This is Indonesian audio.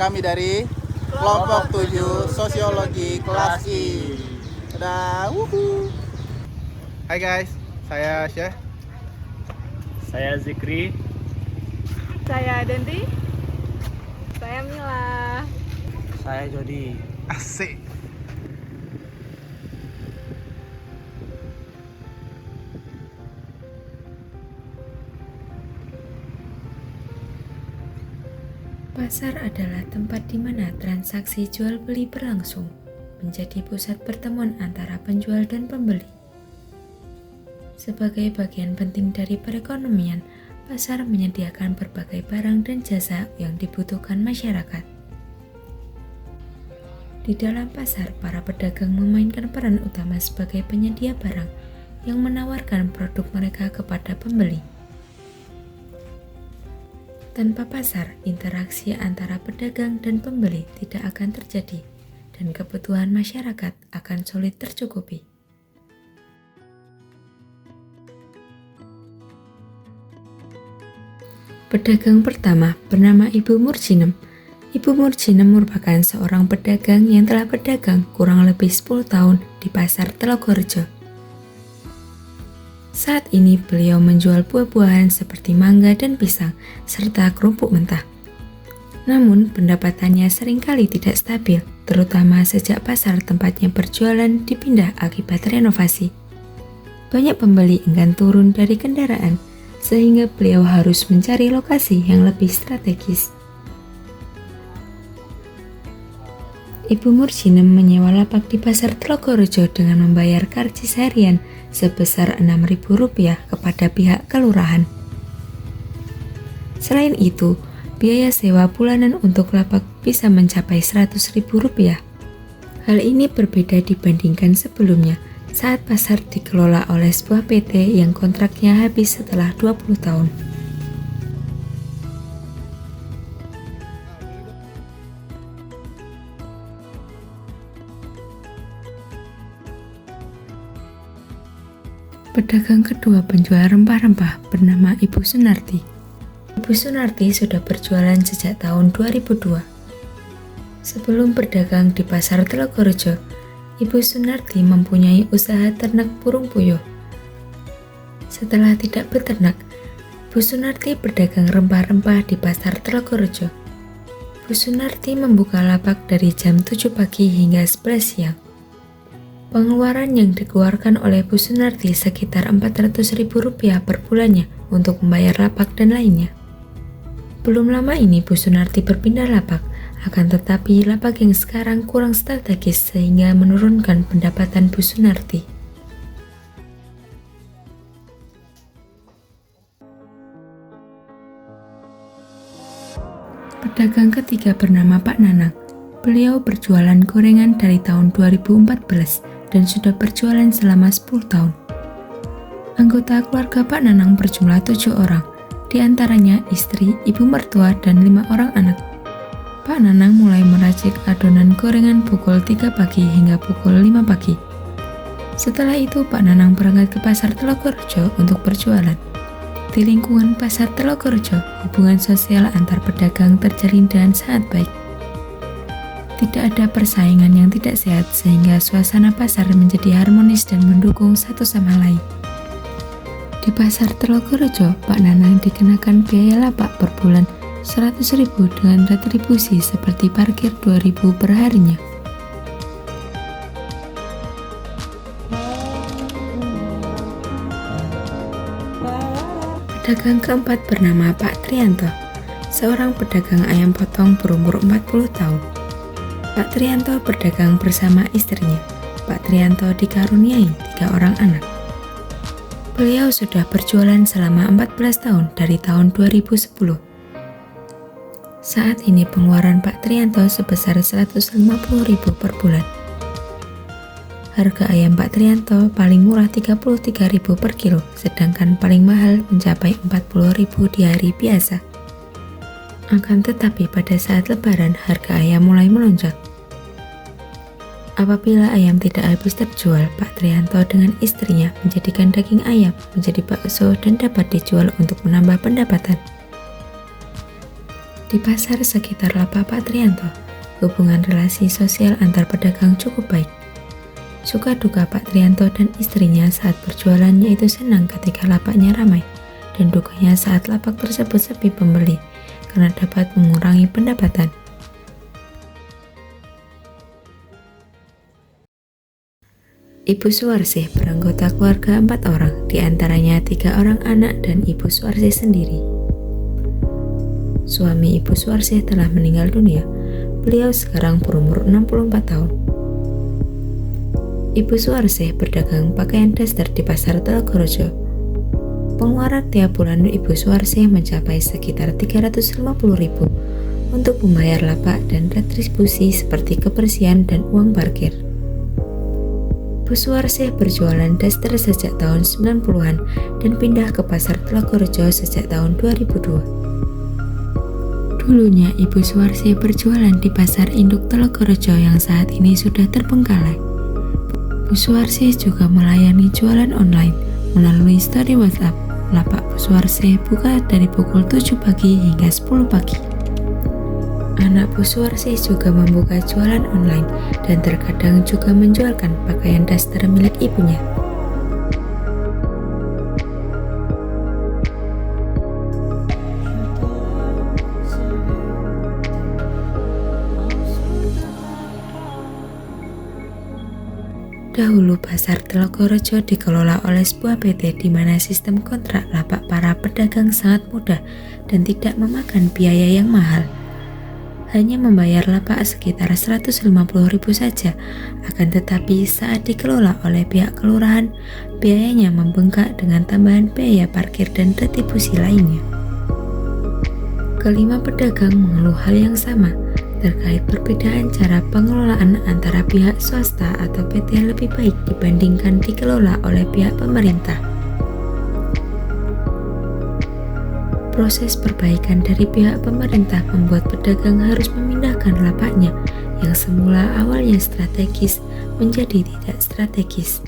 Kami dari kelompok 7 Sosiologi kelas I. Dadah. Hai guys, saya Syekh. Saya Zikri. Saya Denti. Saya Mila. Saya Jody. Asik. Pasar adalah tempat di mana transaksi jual beli berlangsung, menjadi pusat pertemuan antara penjual dan pembeli. Sebagai bagian penting dari perekonomian, pasar menyediakan berbagai barang dan jasa yang dibutuhkan masyarakat. Di dalam pasar, para pedagang memainkan peran utama sebagai penyedia barang yang menawarkan produk mereka kepada pembeli. Tanpa pasar, interaksi antara pedagang dan pembeli tidak akan terjadi, dan kebutuhan masyarakat akan sulit tercukupi. Pedagang pertama bernama Ibu Murjinem. Ibu Murjinem merupakan seorang pedagang yang telah berdagang kurang lebih 10 tahun di pasar Telogorejo. Saat ini beliau menjual buah-buahan seperti mangga dan pisang, serta kerupuk mentah. Namun pendapatannya seringkali tidak stabil, terutama sejak pasar tempatnya berjualan dipindah akibat renovasi. Banyak pembeli enggan turun dari kendaraan, sehingga beliau harus mencari lokasi yang lebih strategis. Ibu Murjinem menyewa lapak di pasar Telogorejo dengan membayar karcis harian sebesar Rp6.000 kepada pihak kelurahan. Selain itu, biaya sewa bulanan untuk lapak bisa mencapai Rp100.000. Hal ini berbeda dibandingkan sebelumnya saat pasar dikelola oleh sebuah PT yang kontraknya habis setelah 20 tahun. Pedagang kedua penjual rempah-rempah bernama Ibu Sunarti. Ibu Sunarti sudah berjualan sejak tahun 2002. Sebelum berdagang di pasar Telogorejo, Ibu Sunarti mempunyai usaha ternak burung puyuh. Setelah tidak beternak, Bu Sunarti berdagang rempah-rempah di pasar Telogorejo. Bu Sunarti membuka lapak dari jam 7 pagi hingga 11 siang. Pengeluaran yang dikeluarkan oleh Bu Sunarti sekitar Rp400.000 per bulannya untuk membayar lapak dan lainnya. Belum lama ini Bu Sunarti berpindah lapak, akan tetapi lapak yang sekarang kurang strategis sehingga menurunkan pendapatan Bu Sunarti. Pedagang ketiga bernama Pak Nanang. Beliau berjualan gorengan dari tahun 2014 dan sudah berjualan selama 10 tahun. Anggota keluarga Pak Nanang berjumlah 7 orang, di antaranya istri, ibu mertua, dan 5 orang anak. Pak Nanang mulai meracik adonan gorengan pukul 3 pagi hingga pukul 5 pagi. Setelah itu Pak Nanang berangkat ke pasar Telogorejo untuk berjualan. Di lingkungan pasar Telogorejo, hubungan sosial antar pedagang terjalin dengan sangat baik. Tidak ada persaingan yang tidak sehat sehingga suasana pasar menjadi harmonis dan mendukung satu sama lain. Di pasar Telogorejo, Pak Nanang dikenakan biaya lapak per bulan 100.000 dengan retribusi seperti parkir 2.000 per harinya. Pedagang keempat bernama Pak Trianto, seorang pedagang ayam potong berumur 40 tahun. Pak Trianto berdagang bersama istrinya. Pak Trianto dikaruniai 3 orang anak. Beliau sudah berjualan selama 14 tahun dari tahun 2010. Saat ini pengeluaran Pak Trianto sebesar 150.000 per bulan. Harga ayam Pak Trianto paling murah 33.000 per kilo, sedangkan paling mahal mencapai 40.000 di hari biasa. Akan tetapi pada saat lebaran harga ayam mulai melonjak. Apabila ayam tidak habis terjual, Pak Trianto dengan istrinya menjadikan daging ayam menjadi bakso dan dapat dijual untuk menambah pendapatan. Di pasar sekitar lapak Pak Trianto, hubungan relasi sosial antar pedagang cukup baik. Suka duka Pak Trianto dan istrinya saat berjualan yaitu senang ketika lapaknya ramai, dan dukanya saat lapak tersebut sepi pembeli karena dapat mengurangi pendapatan. Ibu Suwarsih beranggota keluarga 4 orang, diantaranya 3 orang anak dan Ibu Suwarsih sendiri. Suami Ibu Suwarsih telah meninggal dunia. Beliau sekarang berumur 64 tahun. Ibu Suwarsih berdagang pakaian daster di pasar Telogorejo. Pengeluaran tiap bulan Ibu Suwarsih mencapai sekitar 350.000 untuk membayar lapak dan retribusi seperti kebersihan dan uang parkir. Ibu Suwarsih berjualan daster sejak tahun 90-an dan pindah ke pasar Telogorejo sejak tahun 2002. Dulunya Ibu Suwarsih berjualan di pasar induk Telogorejo yang saat ini sudah terbengkalai. Ibu Suwarsih juga melayani jualan online melalui story WhatsApp. Lapak Bu Suwarsih buka dari pukul 7 pagi hingga 10 pagi. Anak Bu Suwarsih juga membuka jualan online dan terkadang juga menjualkan pakaian daster milik ibunya. Dahulu pasar Telogorejo dikelola oleh sebuah PT di mana sistem kontrak lapak para pedagang sangat mudah dan tidak memakan biaya yang mahal. Hanya membayar lapak sekitar 150.000 saja, akan tetapi saat dikelola oleh pihak kelurahan, biayanya membengkak dengan tambahan biaya parkir dan retribusi lainnya. Kelima pedagang mengeluh hal yang sama, terkait perbedaan cara pengelolaan antara pihak swasta atau PT yang lebih baik dibandingkan dikelola oleh pihak pemerintah. Proses perbaikan dari pihak pemerintah membuat pedagang harus memindahkan lapaknya yang semula awalnya strategis menjadi tidak strategis.